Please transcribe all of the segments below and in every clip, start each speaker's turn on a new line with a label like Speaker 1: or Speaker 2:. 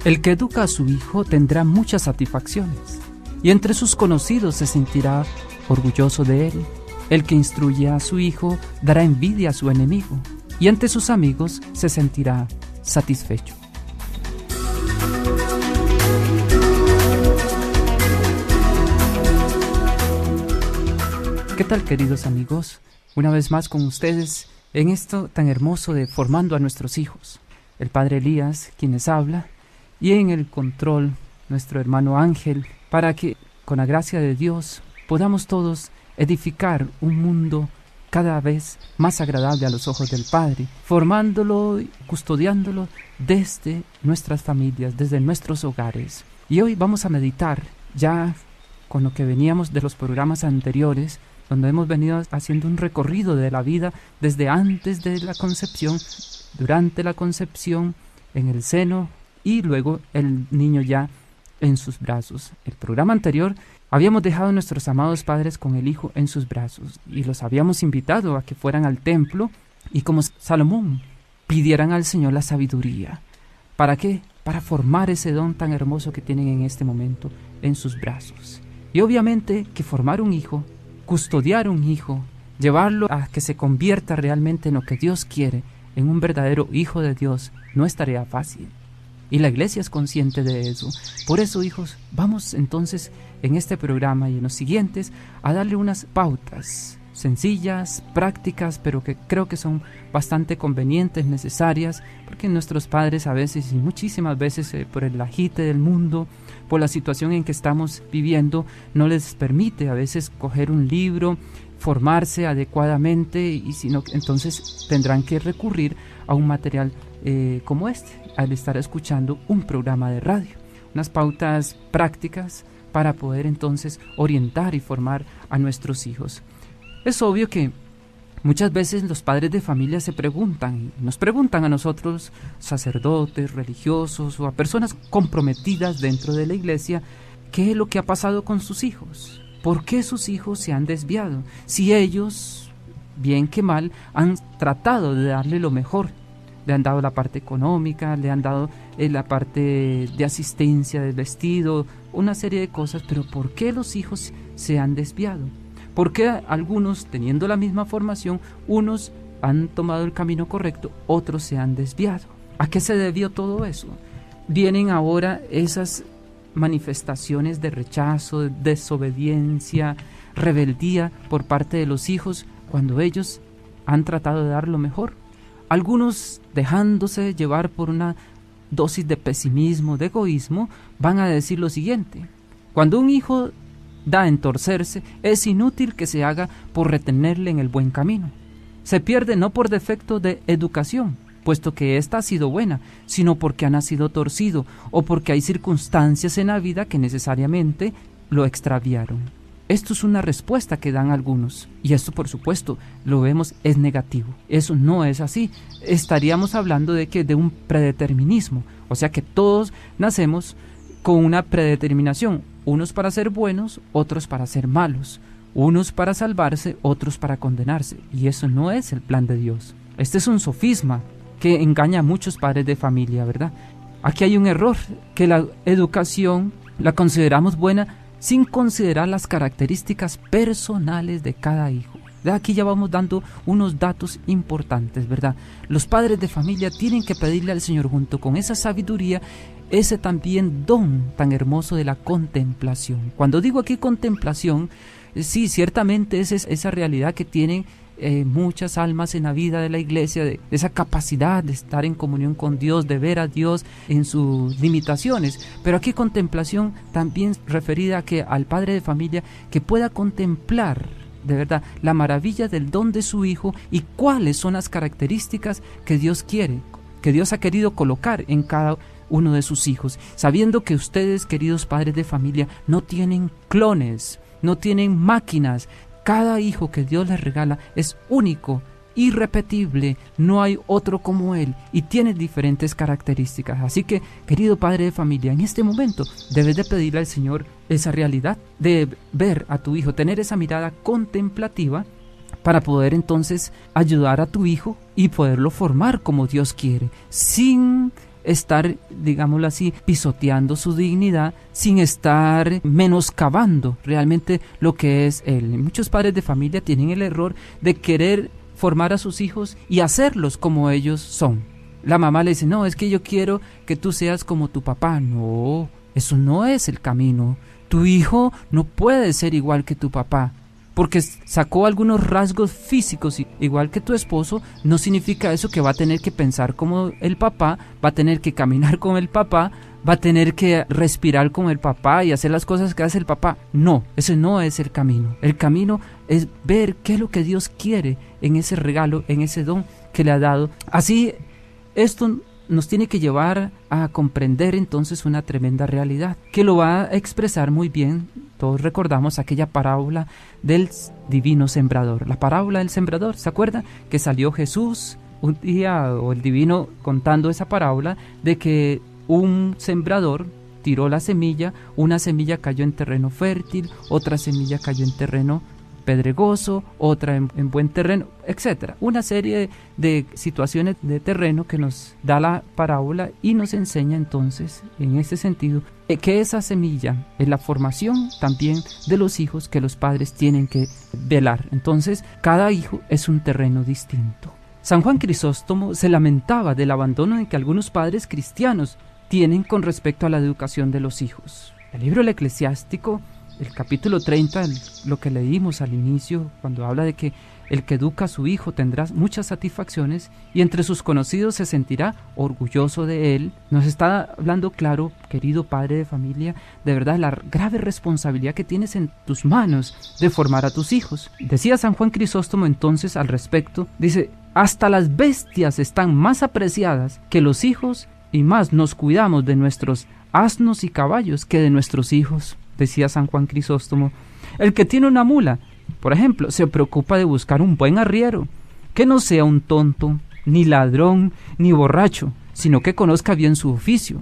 Speaker 1: El que educa a su hijo tendrá muchas satisfacciones, y entre sus conocidos se sentirá orgulloso de él. El que instruye a su hijo dará envidia a su enemigo, y ante sus amigos se sentirá satisfecho. ¿Qué tal, queridos amigos? Una vez más con ustedes en esto tan hermoso de formando a nuestros hijos. El padre Elías, quien les habla, y en el control nuestro hermano Ángel, para que con la gracia de Dios podamos todos edificar un mundo cada vez más agradable a los ojos del Padre, formándolo y custodiándolo desde nuestras familias, desde nuestros hogares. Y hoy vamos a meditar ya con lo que veníamos de los programas anteriores, donde hemos venido haciendo un recorrido de la vida desde antes de la concepción, durante la concepción, en el seno y luego el niño ya en sus brazos. El programa anterior habíamos dejado a nuestros amados padres con el hijo en sus brazos y los habíamos invitado a que fueran al templo y como Salomón pidieran al Señor la sabiduría. ¿Para qué? Para formar ese don tan hermoso que tienen en este momento en sus brazos. Y obviamente que formar un hijo, custodiar un hijo, llevarlo a que se convierta realmente en lo que Dios quiere, en un verdadero hijo de Dios, no es tarea fácil. Y la iglesia es consciente de eso. Por eso, hijos, vamos entonces en este programa y en los siguientes a darle unas pautas sencillas, prácticas, pero que creo que son bastante convenientes, necesarias, porque nuestros padres a veces y muchísimas veces por el agite del mundo, por la situación en que estamos viviendo, no les permite a veces coger un libro, formarse adecuadamente, y sino entonces tendrán que recurrir a un material como este, al estar escuchando un programa de radio, unas pautas prácticas para poder entonces orientar y formar a nuestros hijos. Es obvio que muchas veces los padres de familia se preguntan, nos preguntan a nosotros, sacerdotes, religiosos o a personas comprometidas dentro de la iglesia, ¿qué es lo que ha pasado con sus hijos? ¿Por qué sus hijos se han desviado? Si ellos, bien que mal, han tratado de darle lo mejor. Le han dado la parte económica, le han dado la parte de asistencia, del vestido, una serie de cosas, pero ¿por qué los hijos se han desviado? ¿Por qué algunos, teniendo la misma formación, unos han tomado el camino correcto, otros se han desviado? ¿A qué se debió todo eso? Vienen ahora esas manifestaciones de rechazo, de desobediencia, rebeldía por parte de los hijos cuando ellos han tratado de dar lo mejor. Algunos, dejándose llevar por una dosis de pesimismo, de egoísmo, van a decir lo siguiente: cuando un hijo da en torcerse, es inútil que se haga por retenerle en el buen camino. Se pierde no por defecto de educación, puesto que ésta ha sido buena, sino porque ha nacido torcido o porque hay circunstancias en la vida que necesariamente lo extraviaron. Esto es una respuesta que dan algunos, y esto por supuesto lo vemos es negativo. Eso no es así. Estaríamos hablando de un predeterminismo, o sea que todos nacemos con una predeterminación, unos para ser buenos, otros para ser malos, unos para salvarse, otros para condenarse, y eso no es el plan de Dios. Este es un sofisma que engaña a muchos padres de familia, ¿verdad? Aquí hay un error, que la educación la consideramos buena sin considerar las características personales de cada hijo. Aquí ya vamos dando unos datos importantes, ¿verdad? Los padres de familia tienen que pedirle al Señor, junto con esa sabiduría, ese también don tan hermoso de la contemplación. Cuando digo aquí contemplación, sí, ciertamente es esa realidad que tienen muchas almas en la vida de la iglesia, de esa capacidad de estar en comunión con Dios, de ver a Dios en sus limitaciones, pero aquí contemplación también referida a que al padre de familia que pueda contemplar de verdad la maravilla del don de su hijo y cuáles son las características que Dios quiere, que Dios ha querido colocar en cada uno de sus hijos, sabiendo que ustedes, queridos padres de familia, no tienen clones, no tienen máquinas. Cada hijo que Dios les regala es único, irrepetible, no hay otro como él y tiene diferentes características. Así que, querido padre de familia, en este momento debes de pedirle al Señor esa realidad de ver a tu hijo, tener esa mirada contemplativa para poder entonces ayudar a tu hijo y poderlo formar como Dios quiere, sin estar, digámoslo así, pisoteando su dignidad, sin estar menoscabando realmente lo que es él. Muchos padres de familia tienen el error de querer formar a sus hijos y hacerlos como ellos son. La mamá le dice, no, es que yo quiero que tú seas como tu papá. No, eso no es el camino. Tu hijo no puede ser igual que tu papá. Porque sacó algunos rasgos físicos igual que tu esposo, no significa eso que va a tener que pensar como el papá, va a tener que caminar como el papá, va a tener que respirar como el papá y hacer las cosas que hace el papá. No, ese no es el camino. El camino es ver qué es lo que Dios quiere en ese regalo, en ese don que le ha dado. Así, esto nos tiene que llevar a comprender entonces una tremenda realidad, que lo va a expresar muy bien. Todos recordamos aquella parábola del divino sembrador. La parábola del sembrador, ¿se acuerdan? Que salió Jesús un día, o el divino, contando esa parábola de que un sembrador tiró la semilla, una semilla cayó en terreno fértil, otra semilla cayó en terreno pedregoso, otra en buen terreno, etcétera. Una serie de situaciones de terreno que nos da la parábola y nos enseña entonces, en este sentido, que esa semilla es la formación también de los hijos que los padres tienen que velar. Entonces, cada hijo es un terreno distinto. San Juan Crisóstomo se lamentaba del abandono en que algunos padres cristianos tienen con respecto a la educación de los hijos. El libro del Eclesiástico, el capítulo 30, lo que leímos al inicio, cuando habla de que el que educa a su hijo tendrá muchas satisfacciones y entre sus conocidos se sentirá orgulloso de él, nos está hablando claro, querido padre de familia, de verdad la grave responsabilidad que tienes en tus manos de formar a tus hijos. Decía San Juan Crisóstomo entonces al respecto, dice, hasta las bestias están más apreciadas que los hijos y más nos cuidamos de nuestros asnos y caballos que de nuestros hijos. Decía San Juan Crisóstomo, el que tiene una mula, por ejemplo, se preocupa de buscar un buen arriero, que no sea un tonto, ni ladrón, ni borracho, sino que conozca bien su oficio.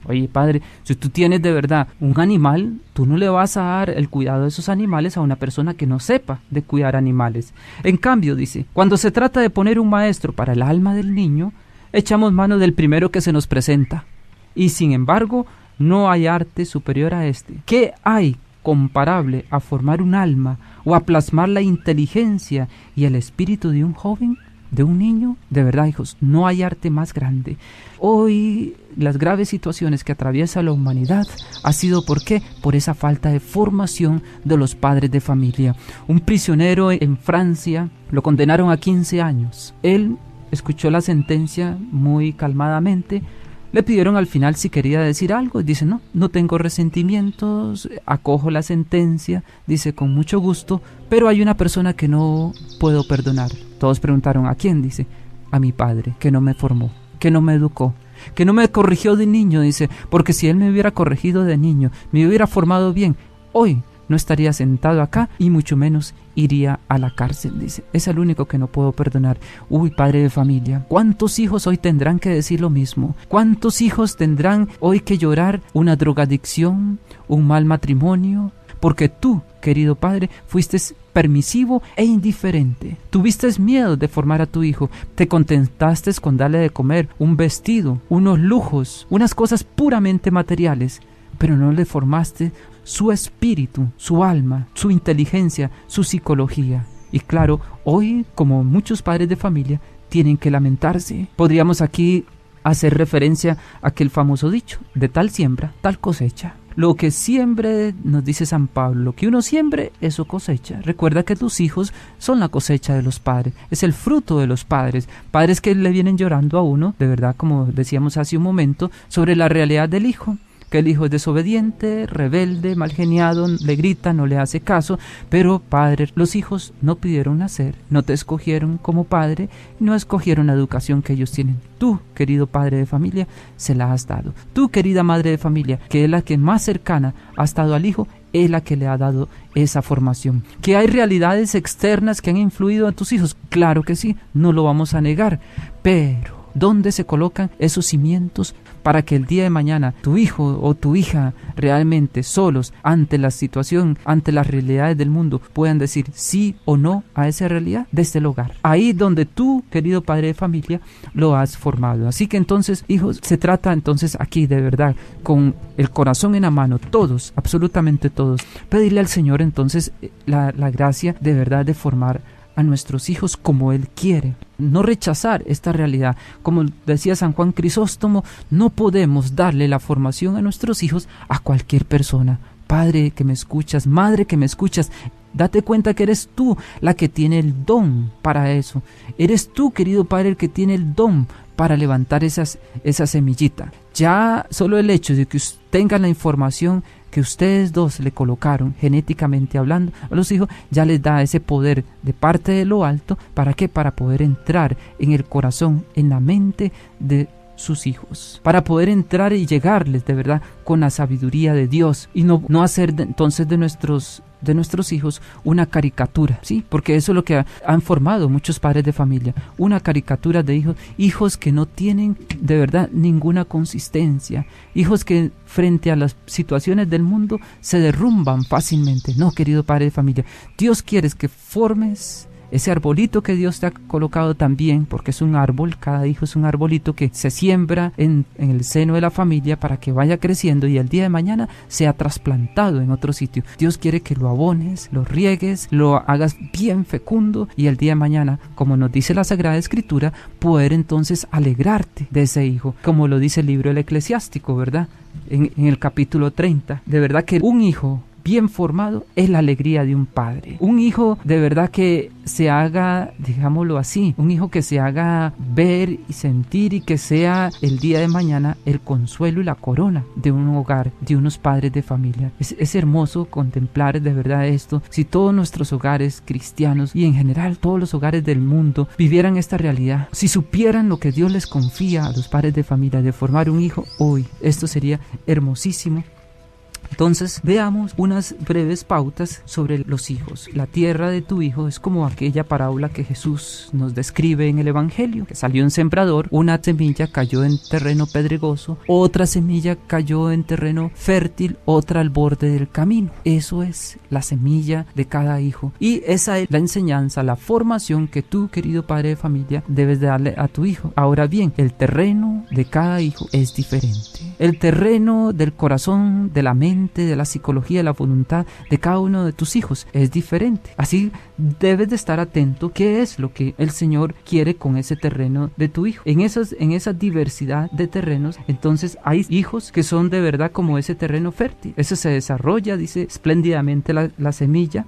Speaker 1: Oye, padre, si tú tienes de verdad un animal, tú no le vas a dar el cuidado de esos animales a una persona que no sepa de cuidar animales. En cambio, dice, cuando se trata de poner un maestro para el alma del niño, echamos mano del primero que se nos presenta. Y sin embargo, no hay arte superior a este. ¿Qué hay comparable a formar un alma o a plasmar la inteligencia y el espíritu de un joven, de un niño? De verdad, hijos, no hay arte más grande. Hoy las graves situaciones que atraviesa la humanidad ha sido ¿por qué? Por esa falta de formación de los padres de familia. Un prisionero en Francia lo condenaron a 15 años. Él escuchó la sentencia muy calmadamente. Le pidieron al final si quería decir algo y dice, no tengo resentimientos, acojo la sentencia, dice con mucho gusto, pero hay una persona que no puedo perdonar. Todos preguntaron, ¿a quién? Dice, a mi padre, que no me formó, que no me educó, que no me corrigió de niño, dice, porque si él me hubiera corregido de niño, me hubiera formado bien, hoy no estaría sentado acá y mucho menos iría a la cárcel, dice. Es el único que no puedo perdonar. Uy, padre de familia, ¿cuántos hijos hoy tendrán que decir lo mismo? ¿Cuántos hijos tendrán hoy que llorar una drogadicción, un mal matrimonio? Porque tú, querido padre, fuiste permisivo e indiferente. Tuviste miedo de formar a tu hijo. Te contentaste con darle de comer, un vestido, unos lujos, unas cosas puramente materiales, pero no le formaste su espíritu, su alma, su inteligencia, su psicología. Y claro, hoy, como muchos padres de familia, tienen que lamentarse. Podríamos aquí hacer referencia a aquel famoso dicho, de tal siembra, tal cosecha. Lo que siembre, nos dice San Pablo, lo que uno siembre, eso cosecha. Recuerda que tus hijos son la cosecha de los padres, es el fruto de los padres. Padres que le vienen llorando a uno, de verdad, como decíamos hace un momento, sobre la realidad del hijo. Que el hijo es desobediente, rebelde, malgeniado, le grita, no le hace caso, pero padre, los hijos no pidieron nacer, no te escogieron como padre, no escogieron la educación que ellos tienen. Tú, querido padre de familia, se la has dado. Tú, querida madre de familia, que es la que más cercana ha estado al hijo, es la que le ha dado esa formación. ¿Que hay realidades externas que han influido en tus hijos? Claro que sí, no lo vamos a negar, pero ¿Dónde se colocan esos cimientos para que el día de mañana tu hijo o tu hija realmente solos ante la situación, ante las realidades del mundo, puedan decir sí o no a esa realidad? Desde el hogar. Ahí donde tú, querido padre de familia, lo has formado. Así que entonces, hijos, se trata entonces aquí de verdad, con el corazón en la mano, todos, absolutamente todos, pedirle al Señor entonces la gracia de verdad de formar a nuestros hijos como Él quiere. No rechazar esta realidad. Como decía San Juan Crisóstomo, no podemos darle la formación a nuestros hijos a cualquier persona. Padre que me escuchas, madre que me escuchas, date cuenta que eres tú la que tiene el don para eso. Eres tú, querido padre, el que tiene el don para levantar esa semillita. Ya solo el hecho de que tengan la información que ustedes dos le colocaron genéticamente hablando a los hijos, ya les da ese poder de parte de lo alto. ¿Para qué? Para poder entrar en el corazón, en la mente de sus hijos, para poder entrar y llegarles de verdad con la sabiduría de Dios, y no hacer entonces de nuestros hijos una caricatura, ¿sí? Porque eso es lo que han formado muchos padres de familia, una caricatura de hijos que no tienen de verdad ninguna consistencia, hijos que frente a las situaciones del mundo se derrumban fácilmente. No, querido padre de familia, Dios quiere que formes ese arbolito que Dios te ha colocado también, porque es un árbol, cada hijo es un arbolito que se siembra en el seno de la familia para que vaya creciendo y el día de mañana sea trasplantado en otro sitio. Dios quiere que lo abones, lo riegues, lo hagas bien fecundo y el día de mañana, como nos dice la Sagrada Escritura, poder entonces alegrarte de ese hijo, como lo dice el libro del Eclesiástico, ¿verdad? En el capítulo 30, de verdad que un hijo bien formado es la alegría de un padre. Un hijo de verdad que se haga, digámoslo así, un hijo que se haga ver y sentir y que sea el día de mañana el consuelo y la corona de un hogar, de unos padres de familia. Es hermoso contemplar de verdad esto. Si todos nuestros hogares cristianos y en general todos los hogares del mundo vivieran esta realidad, si supieran lo que Dios les confía a los padres de familia de formar un hijo hoy, esto sería hermosísimo. Entonces veamos unas breves pautas sobre los hijos. La tierra de tu hijo es como aquella parábola que Jesús nos describe en el Evangelio, que salió un sembrador, una semilla cayó en terreno pedregoso, otra semilla cayó en terreno fértil, otra al borde del camino. Eso es la semilla de cada hijo y esa es la enseñanza, la formación que tú, querido padre de familia, debes de darle a tu hijo. Ahora bien, el terreno de cada hijo es diferente. El terreno del corazón, de la mente, de la psicología, de la voluntad de cada uno de tus hijos es diferente. Así debes de estar atento qué es lo que el Señor quiere con ese terreno de tu hijo. En esa diversidad de terrenos, entonces hay hijos que son de verdad como ese terreno fértil. Eso se desarrolla, dice espléndidamente la semilla.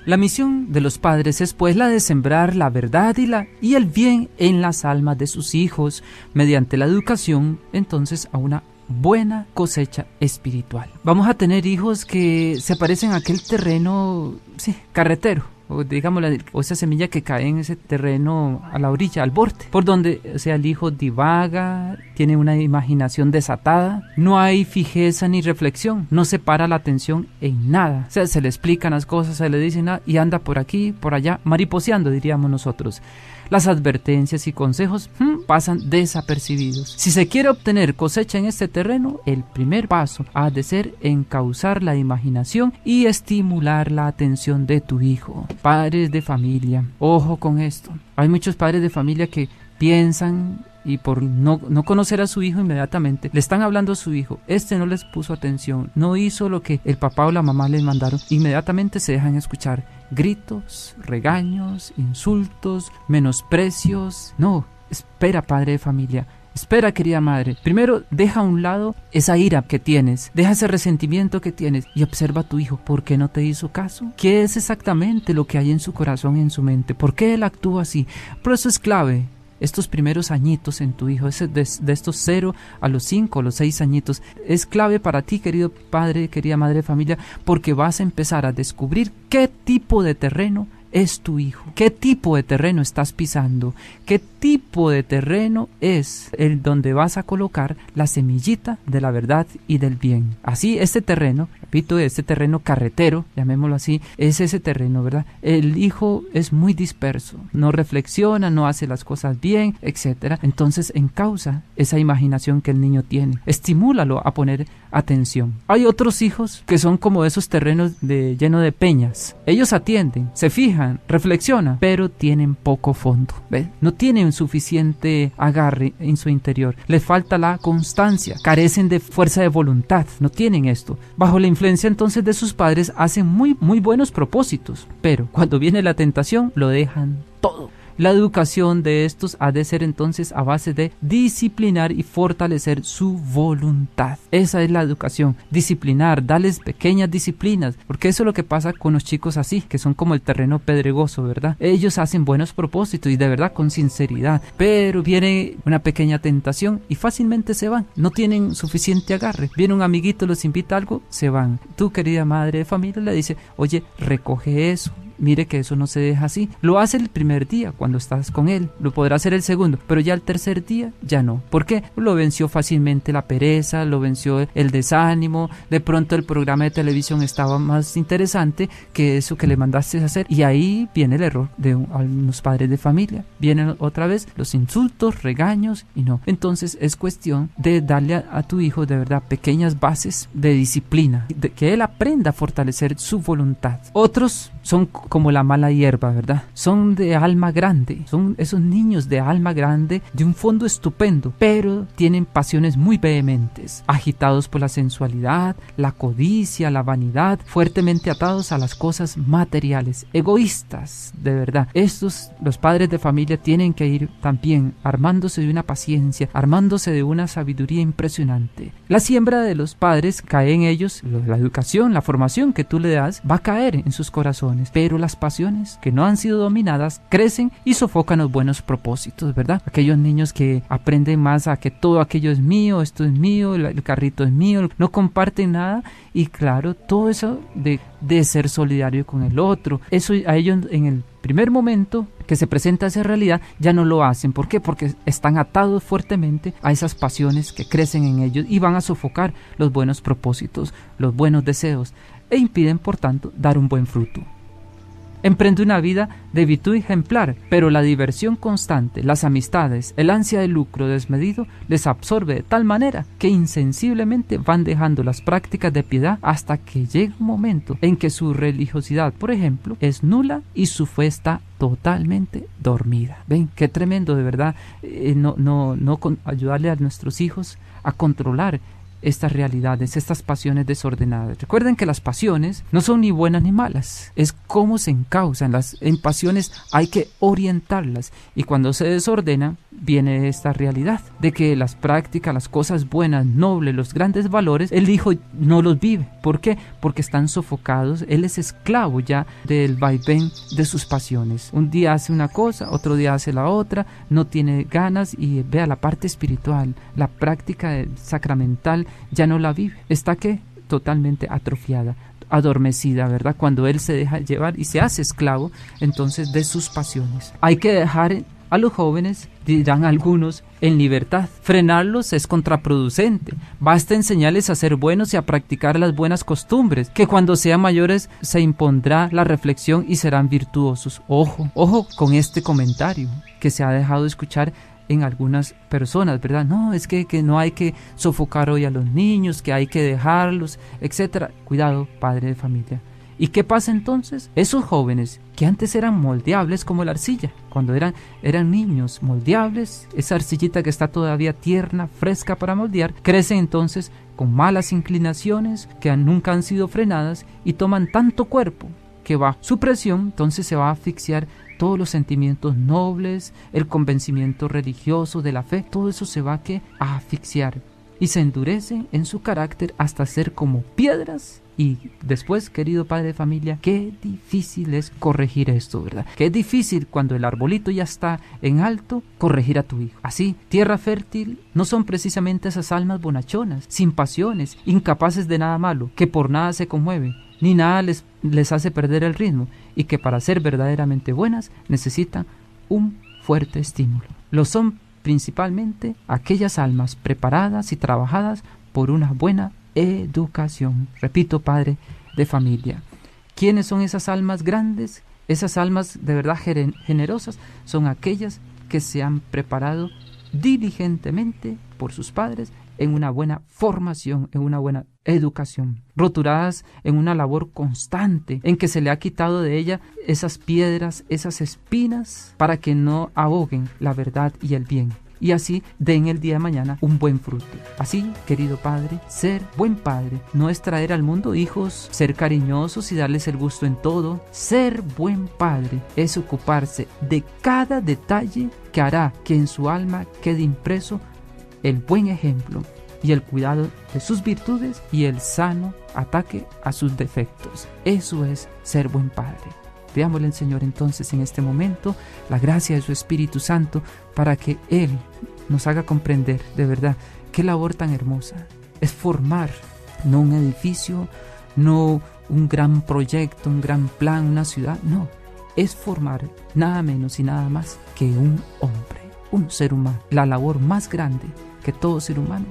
Speaker 1: La misión de los padres es pues la de sembrar la verdad y el bien en las almas de sus hijos mediante la educación entonces a una buena cosecha espiritual. Vamos a tener hijos que se parecen a aquel terreno, sí, carretero, o digámoslo, o esa semilla que cae en ese terreno a la orilla, al borde, por donde, o sea, el hijo divaga, tiene una imaginación desatada, no hay fijeza ni reflexión, no se para la atención en nada, o sea, se le explican las cosas, se le dicen nada y anda por aquí, por allá, mariposeando, diríamos nosotros. Las advertencias y consejos pasan desapercibidos. Si se quiere obtener cosecha en este terreno, el primer paso ha de ser encauzar la imaginación y estimular la atención de tu hijo. Padres de familia, ojo con esto. Hay muchos padres de familia que piensan y por no conocer a su hijo inmediatamente le están hablando a su hijo, no les puso atención, no hizo lo que el papá o la mamá les mandaron, inmediatamente se dejan escuchar gritos, regaños, insultos, menosprecios. No, espera, padre de familia, espera, querida madre, primero deja a un lado esa ira que tienes, deja ese resentimiento que tienes y observa a tu hijo. ¿Por qué no te hizo caso? ¿Qué es exactamente lo que hay en su corazón y en su mente? ¿Por qué él actúa así? Por eso es clave estos primeros añitos en tu hijo, de estos 0 a los 5 o los 6 añitos, es clave para ti, querido padre, querida madre de familia, porque vas a empezar a descubrir qué tipo de terreno es tu hijo? ¿Qué tipo de terreno estás pisando? ¿Qué tipo de terreno es el donde vas a colocar la semillita de la verdad y del bien? Así, este terreno, repito, este terreno carretero, llamémoslo así, es ese terreno, ¿verdad? El hijo es muy disperso, no reflexiona, no hace las cosas bien, etcétera. Entonces encausa esa imaginación que el niño tiene, estimúlalo a poner atención. Hay otros hijos que son como esos terrenos lleno de peñas. Ellos atienden, se fijan, reflexionan, pero tienen poco fondo, ¿ves? No tienen suficiente agarre en su interior, les falta la constancia, carecen de fuerza de voluntad, no tienen esto. Bajo la influencia entonces de sus padres hacen muy buenos propósitos, pero cuando viene la tentación lo dejan todo. La educación de estos ha de ser entonces a base de disciplinar y fortalecer su voluntad. Esa es la educación, disciplinar, darles pequeñas disciplinas, porque eso es lo que pasa con los chicos así, que son como el terreno pedregoso, ¿verdad? Ellos hacen buenos propósitos y de verdad con sinceridad, pero viene una pequeña tentación y fácilmente se van, no tienen suficiente agarre. Viene un amiguito, los invita a algo, se van. Tu querida madre de familia le dice, oye, recoge eso. Mire que eso no se deja así. Lo hace el primer día cuando estás con él, lo podrá hacer el segundo, pero ya el tercer día ya no. ¿Por qué? Lo venció fácilmente la pereza, lo venció el desánimo, de pronto el programa de televisión estaba más interesante que eso que le mandaste a hacer, y ahí viene el error de los padres de familia. Vienen otra vez los insultos, regaños y no. Entonces es cuestión de darle a tu hijo de verdad pequeñas bases de disciplina, de que él aprenda a fortalecer su voluntad. Otros son como la mala hierba, ¿verdad? Son de alma grande, son esos niños de alma grande, de un fondo estupendo, pero tienen pasiones muy vehementes, agitados por la sensualidad, la codicia, la vanidad, fuertemente atados a las cosas materiales, egoístas, de verdad. Estos, los padres de familia, tienen que ir también armándose de una paciencia, armándose de una sabiduría impresionante. La siembra de los padres cae en ellos, la educación, la formación que tú le das, va a caer en sus corazones, pero las pasiones que no han sido dominadas crecen y sofocan los buenos propósitos, ¿verdad? Aquellos niños que aprenden más a que todo aquello es mío, esto es mío, el carrito es mío, no comparten nada, y claro, todo eso de ser solidario con el otro, eso a ellos en el primer momento que se presenta esa realidad ya no lo hacen. ¿Por qué? Porque están atados fuertemente a esas pasiones que crecen en ellos y van a sofocar los buenos propósitos, los buenos deseos, e impiden por tanto dar un buen fruto. Emprende una vida de virtud ejemplar, pero la diversión constante, las amistades, el ansia de lucro desmedido les absorbe de tal manera que insensiblemente van dejando las prácticas de piedad hasta que llega un momento en que su religiosidad, por ejemplo, es nula y su fe está totalmente dormida. Ven, qué tremendo, de verdad, ayudarle a nuestros hijos a controlar estas realidades, estas pasiones desordenadas. Recuerden que las pasiones no son ni buenas ni malas, es cómo se encausan. En pasiones hay que orientarlas, y cuando se desordena viene esta realidad de que las prácticas, las cosas buenas, nobles, los grandes valores, el hijo no los vive. ¿Por qué? Porque están sofocados, él es esclavo ya del vaivén de sus pasiones. Un día hace una cosa, otro día hace la otra, no tiene ganas, y vea la parte espiritual, la práctica sacramental ya no la vive, está totalmente atrofiada, adormecida, ¿verdad? Cuando él se deja llevar y se hace esclavo entonces de sus pasiones. Hay que dejar a los jóvenes, dirán algunos, en libertad. Frenarlos es contraproducente. Basta enseñarles a ser buenos y a practicar las buenas costumbres, que cuando sean mayores se impondrá la reflexión y serán virtuosos. Ojo con este comentario que se ha dejado escuchar en algunas personas, ¿verdad? No, es que no hay que sofocar hoy a los niños, que hay que dejarlos, etcétera. Cuidado, padre de familia. ¿Y qué pasa entonces? Esos jóvenes que antes eran moldeables como la arcilla, cuando eran niños moldeables, esa arcillita que está todavía tierna, fresca para moldear, crecen entonces con malas inclinaciones que nunca han sido frenadas y toman tanto cuerpo que bajo su presión entonces se va a asfixiar todos los sentimientos nobles, el convencimiento religioso de la fe, todo eso se va a asfixiar y se endurecen en su carácter hasta ser como piedras. Y después, querido padre de familia, qué difícil es corregir esto, ¿verdad? Qué difícil cuando el arbolito ya está en alto, corregir a tu hijo. Así, tierra fértil no son precisamente esas almas bonachonas, sin pasiones, incapaces de nada malo, que por nada se conmueven. ni nada les hace perder el ritmo, y que para ser verdaderamente buenas necesitan un fuerte estímulo. Lo son principalmente aquellas almas preparadas y trabajadas por una buena educación. Repito, padre de familia. ¿Quiénes son esas almas grandes? Esas almas de verdad generosas son aquellas que se han preparado diligentemente por sus padres en una buena formación, en una buena educación, roturadas en una labor constante, en que se le ha quitado de ella esas piedras, esas espinas, para que no ahoguen la verdad y el bien, y así den el día de mañana un buen fruto. Así, querido padre, ser buen padre no es traer al mundo hijos, ser cariñosos y darles el gusto en todo. Ser buen padre es ocuparse de cada detalle que hará que en su alma quede impreso el buen ejemplo y el cuidado de sus virtudes y el sano ataque a sus defectos. Eso es ser buen padre. Pidámosle al Señor entonces en este momento la gracia de su Espíritu Santo para que Él nos haga comprender de verdad qué labor tan hermosa es formar, no un edificio, no un gran proyecto, un gran plan, una ciudad, no, es formar nada menos y nada más que un hombre, un ser humano, la labor más grande que todo ser humano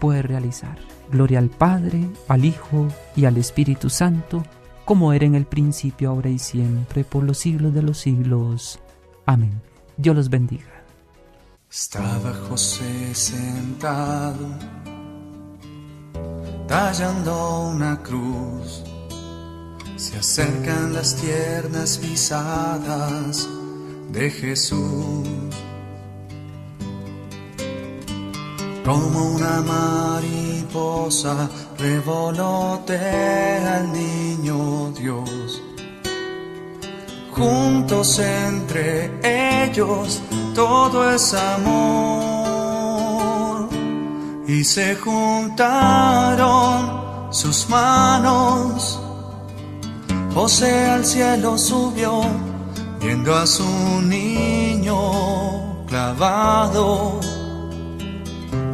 Speaker 1: puede realizar. Gloria al Padre, al Hijo y al Espíritu Santo, como era en el principio, ahora y siempre, por los siglos de los siglos. Amén. Dios los bendiga.
Speaker 2: Estaba José sentado, tallando una cruz. Se acercan las tiernas pisadas de Jesús. Como una mariposa revolotea el niño Dios. Juntos entre ellos todo es amor. Y se juntaron sus manos. José al cielo subió, viendo a su niño clavado,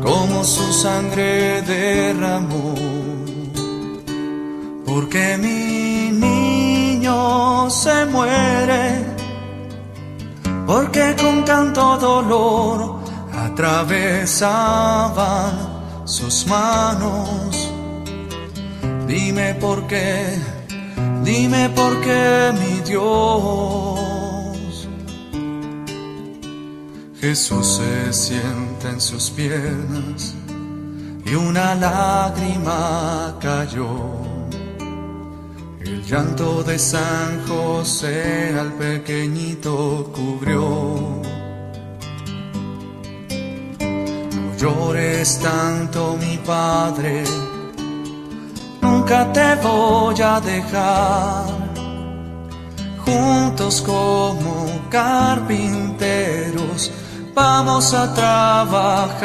Speaker 2: como su sangre derramó, porque mi niño se muere, porque con tanto dolor atravesaban sus manos. Dime por qué, mi Dios. Jesús se sienta en sus piernas y una lágrima cayó. El llanto de San José al pequeñito cubrió. No llores tanto, mi padre, nunca te voy a dejar. Juntos como carpinteros vamos a trabajar.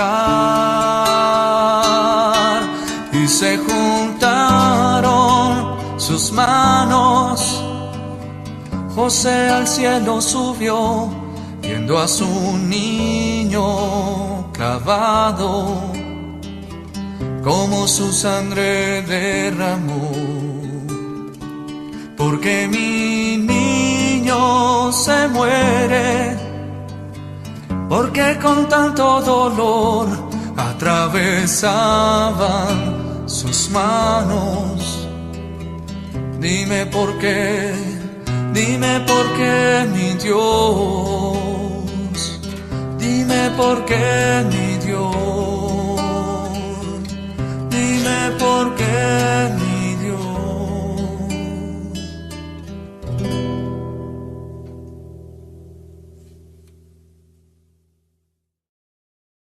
Speaker 2: Y se juntaron sus manos. José al cielo subió, viendo a su niño clavado, como su sangre derramó. Porque mi niño se muere, porque con tanto dolor atravesaban sus manos. Dime por qué, mi Dios. Dime por qué, mi Dios.